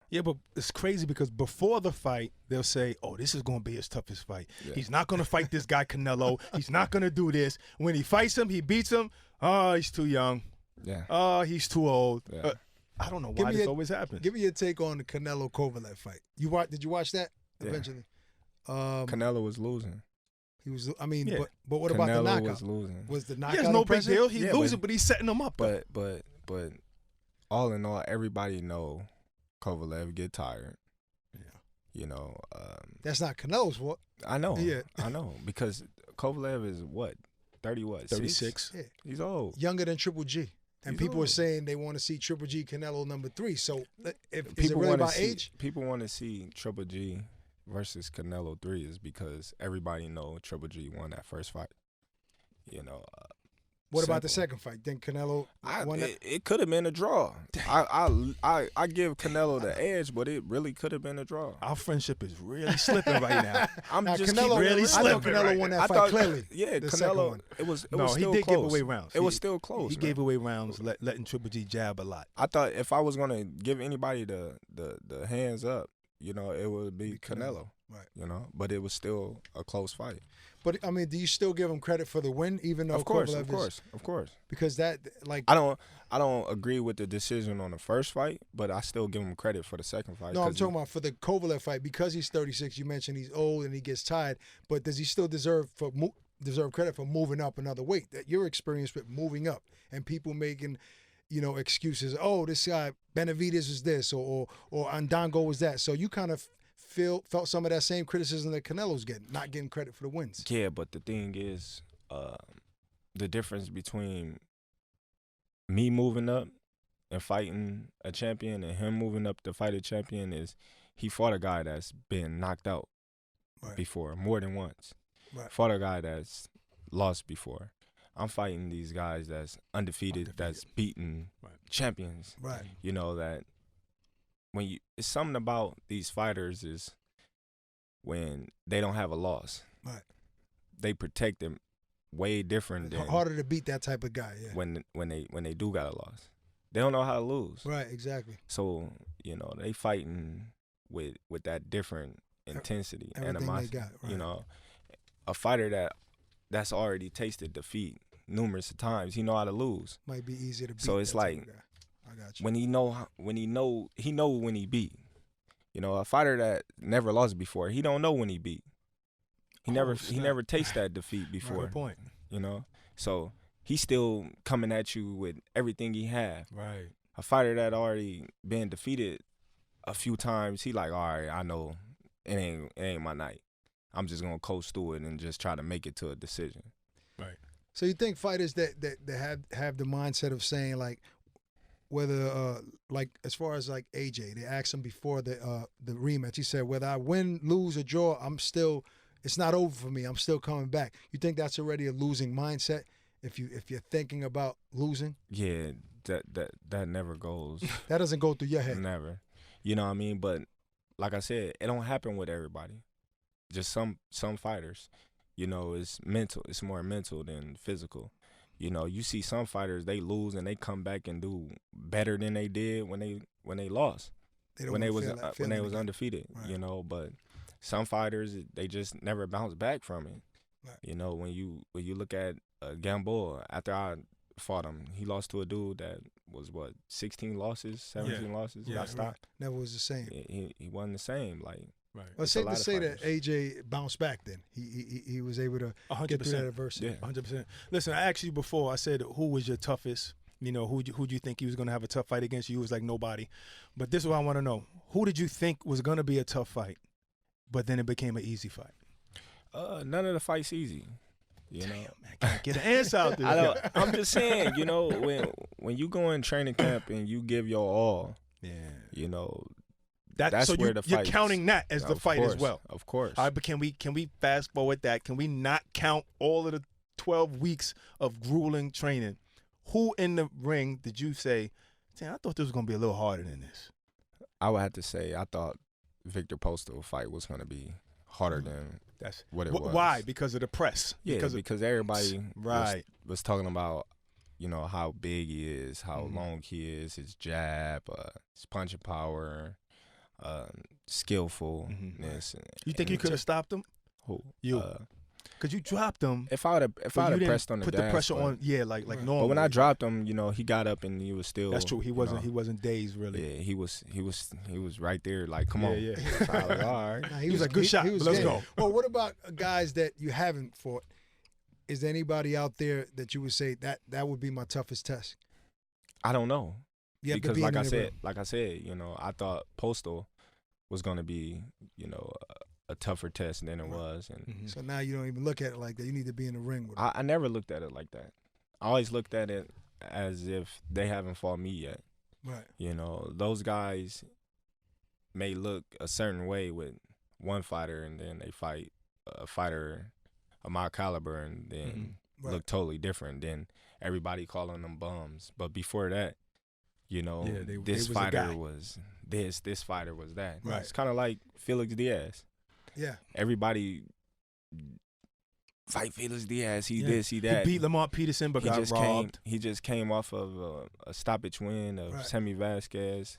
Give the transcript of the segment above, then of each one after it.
Yeah, but it's crazy because before the fight, they'll say, oh, this is going to be his toughest fight. Yeah. He's not going to fight this guy Canelo. He's not going to do this. When he fights him, he beats him. Oh, he's too young. Yeah. Oh, he's too old. Yeah. I don't know why this always happens. Give me your take on the Canelo-Kovalev fight. Did you watch that eventually? Canelo was losing. He was. I mean, but what about the knockout? Canelo was losing. Was the knockout? Yeah, it's no big impressive? deal. He's losing, but he's setting him up. But all in all, everybody know Kovalev get tired. Yeah. You know. That's not Canelo's fault. I know. Yeah. I know because Kovalev is what 36. Yeah. He's old. Younger than Triple G. And He's people old. are saying they want to see Triple G Canelo #3. So is it People really wanna about see, age? People want to see Triple G versus Canelo 3 is because everybody know Triple G won that first fight. You know. What about the second fight? Think Canelo won that? It could have been a draw. I give Canelo the edge, but it really could have been a draw. Our friendship is really slipping right now. Canelo really I thought slipping Canelo right won now. that fight clearly. Yeah, the second Canelo. one. It was No, still he did close. give away rounds. It was still close. He gave away rounds, letting Triple G jab a lot. I thought if I was gonna give anybody the hands up, you know, it would be Canelo. Right. You know, but it was still a close fight. But I mean, do you still give him credit for the win, even though Of course. Because that, like, I don't agree with the decision on the first fight, but I still give him credit for the second fight. No, I'm talking about for the Kovalev fight because he's 36. You mentioned he's old and he gets tired, but does he still deserve credit for moving up another weight? That your experience with moving up and people making, excuses. Oh, this guy Benavidez was this, or Andongo was that. So you kind of felt some of that same criticism that Canelo's getting, not getting credit for the wins. Yeah, but the thing is, the difference between me moving up and fighting a champion and him moving up to fight a champion is he fought a guy that's been knocked out before more than once. Right. Fought a guy that's lost before. I'm fighting these guys that's undefeated. That's beaten champions. Right. You know that. It's something about these fighters is when they don't have a loss. Right. They protect them way different than harder to beat that type of guy, yeah. When they do got a loss. They don't know how to lose. Right, exactly. So, they fighting with that different intensity, animosity. They got, right. You know, a fighter that's already tasted defeat numerous times, he know how to lose. Might be easier to beat. So it's like I got you. when he know when he beat. A fighter that never lost before, he don't know when he beat. He never tasted that defeat before. Good point. So he's still coming at you with everything he have. Right. A fighter that already been defeated a few times, he like, all right, I know it ain't my night. I'm just gonna coast through it and just try to make it to a decision. Right. So you think fighters that have the mindset of saying, like, whether like as far as like AJ, they asked him before the rematch. He said, whether I win, lose, or draw, it's not over for me. I'm still coming back. You think that's already a losing mindset if you're thinking about losing? Yeah, that never goes. That doesn't go through your head. Never. You know what I mean? But like I said, it don't happen with everybody. Just some fighters. It's mental. It's more mental than physical. You see some fighters, they lose and they come back and do better than they did when they lost. When they was undefeated. Right. But some fighters, they just never bounce back from it. Right. When you look at Gamboa, after I fought him, he lost to a dude that was 16 losses, 17 losses. Yeah, got stopped. Never was the same. He wasn't the same. Like. Right. Well, it's safe to say that AJ bounced back then. He was able to 100%. get through that adversity. Yeah, 100%. Listen, I asked you before, I said, who was your toughest? Who do you think he was going to have a tough fight against? You was like, nobody. But this is what I want to know. Who did you think was going to be a tough fight, but then it became an easy fight? None of the fights easy. Damn, man, I can't get an answer out there. I'm just saying, when you go in training camp and you give your all, that's so where the fight. You're counting that as the fight as well. Of course. All right, but can we fast forward that? Can we not count all of the 12 weeks of grueling training? Who in the ring did you say, damn, I thought this was going to be a little harder than this? I would have to say I thought Victor Postol fight was going to be harder than what it was. Why? Because of the press? Yeah, because everybody was talking about, how big he is, how long he is, his jab, his punching power. skillfulness. You think you could have stopped him? Who? You. Because you dropped him. If I would have pressed on the put gas, the pressure on, like normal. But when I dropped him, you know, he got up and he was still. That's true. He wasn't dazed really. Yeah, he was right there. Like, come on. Yeah. So I was like, all right. Nah, He was a good shot. Let's go. Well, what about guys that you haven't fought? Is there anybody out there that you would say that would be my toughest test? I don't know. You have to Because be like in I said, you know, I thought Postol was gonna be, you know, a tougher test than it was, and So now you don't even look at it like that. You need to be in the ring with it. I never looked at it like that. I always looked at it as if they haven't fought me yet. Right. You know, those guys may look a certain way with one fighter, and then they fight a fighter of my caliber, and then Right. look totally different. Then everybody calling them bums. But before that, you know, this fighter was this fighter was that. Right. It's kind of like Felix Diaz. Yeah. Everybody fight Felix Diaz. He this, he that. He beat Lamont Peterson, but got robbed. He just came off of a stoppage win of Sammy Vasquez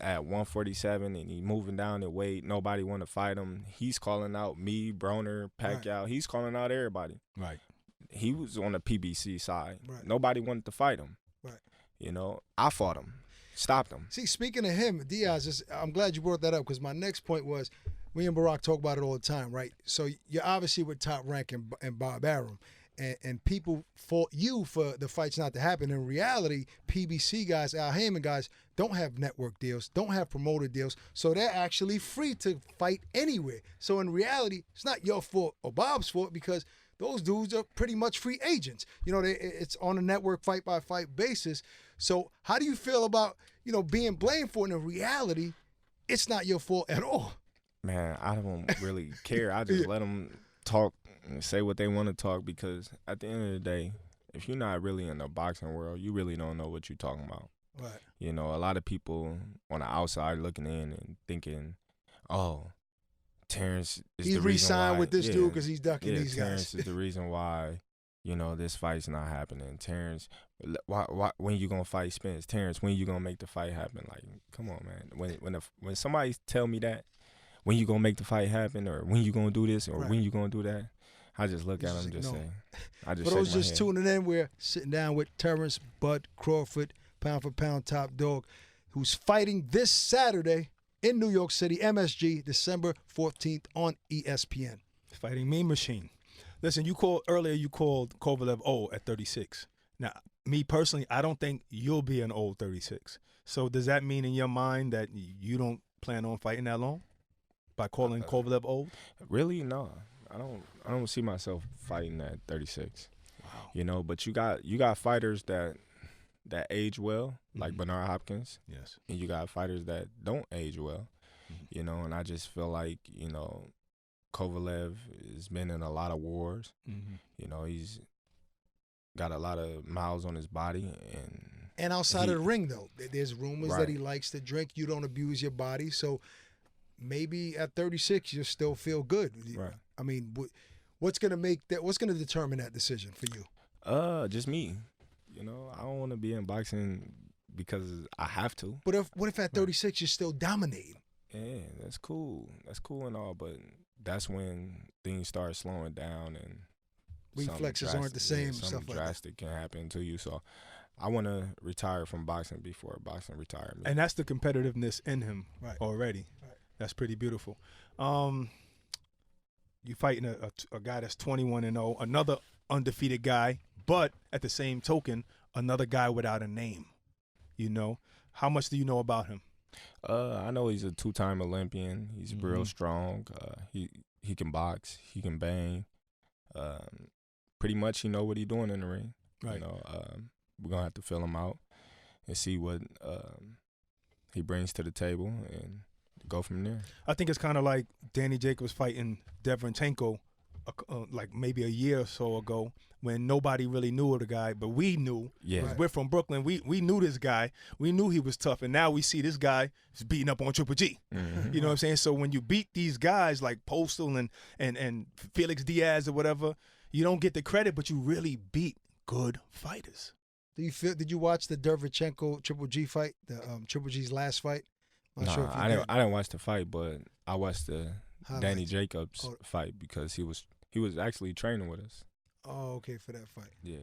at 147, and he moving down the weight. Nobody want to fight him. He's calling out me, Broner, Pacquiao. He's calling out everybody. Right. He was on the PBC side. Right. Nobody wanted to fight him. Right. You know, I fought him, stopped him. See, speaking of him, Diaz, I'm glad you brought that up because my next point was, me and Barack talk about it all the time, right? So you're obviously with Top Rank and Bob Arum, and people fought you for the fights not to happen. In reality, PBC guys, Al Heyman guys, don't have network deals, don't have promoter deals, so they're actually free to fight anywhere. So in reality, it's not your fault or Bob's fault because those dudes are pretty much free agents. You know, it's on a network fight-by-fight basis. So how do you feel about, you know, being blamed for it? In reality, it's not your fault at all. Man, I don't really care. I just let them talk and say what they want to talk because at the end of the day, if you're not really in the boxing world, you really don't know what you're talking about. Right. You know, a lot of people on the outside looking in and thinking, oh, Terence is he the reason re-signed why. with this dude because he's ducking these Terence guys. is the reason why, you know, this fight's not happening. Terence, why when you gonna fight Spence? Terence, when you gonna make the fight happen? Like, come on, man. When somebody tell me that, when you gonna make the fight happen, or when you gonna do this, or when you gonna do that, I just look at them and just say, I just. For those just head. tuning in, we're sitting down with Terence Bud Crawford, pound for pound top dog, who's fighting this Saturday in New York City, MSG, December 14th on ESPN. Fighting Mean Machine. Listen, you called Kovalev old at 36. Now, me personally, I don't think you'll be an old 36. So does that mean in your mind that you don't plan on fighting that long by calling Kovalev old? Really, no. I don't see myself fighting at 36. Wow. You know, but you got fighters that age well, like Bernard Hopkins. Yes. And you got fighters that don't age well. You know, and I just feel like, you know, Kovalev has been in a lot of wars. You know, he's got a lot of miles on his body. And outside of the ring, though, there's rumors that he likes to drink. You don't abuse your body. So maybe at 36, you still feel good. Right. I mean, what's going to determine that decision for you? Just me. You know, I don't want to be in boxing because I have to. But what if at 36 you're still dominating? Yeah, that's cool. That's cool and all, but that's when things start slowing down and reflexes aren't the same. And stuff something like drastic can happen to you. So I want to retire from boxing before boxing retired me. And that's the competitiveness in him already. Right. That's pretty beautiful. You fighting a guy that's 21-0, another undefeated guy, but at the same token, another guy without a name. You know, how much do you know about him? I know he's a two-time Olympian. He's real strong. He can box. He can bang. Pretty much, he know what he's doing in the ring. Right. You know, we're gonna have to fill him out and see what he brings to the table and go from there. I think it's kind of like Danny Jacobs fighting Derevyanchenko like maybe a year or so ago when nobody really knew of the guy, but we knew. Yeah. We're from Brooklyn. We knew this guy. We knew he was tough, and now we see this guy is beating up on Triple G. You know what I'm saying? So when you beat these guys like Postol and Felix Diaz or whatever, you don't get the credit, but you really beat good fighters. Did you watch the Derevyanchenko Triple G fight, the Triple G's last fight? Not Nah, sure if you I did. didn't watch the fight, but I watched the Danny Highlights. Jacobs Oh. fight because he was actually training with us. Oh, okay, for that fight. Yeah.